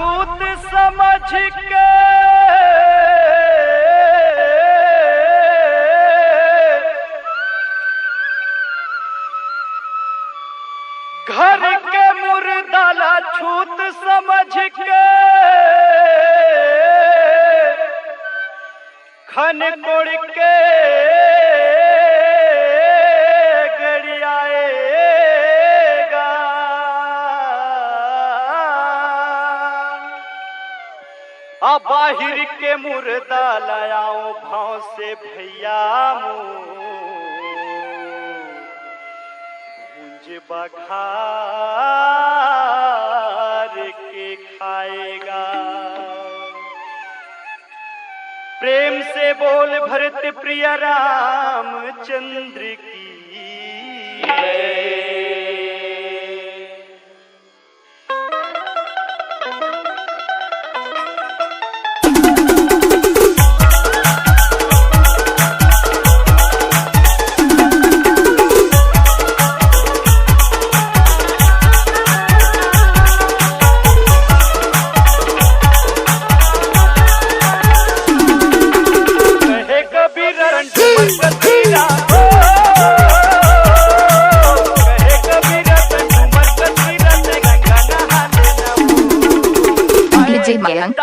छूत समझ के घर के मुर्दाला छूत समझ के खन कोड़ के गड़ियाएगा। आ बाहिर के मुर्दा लायाओ भाव से भैया भूंज बघार के खाएगा। प्रेम से बोल भरत प्रिय रामचंद्र की DJ Mayank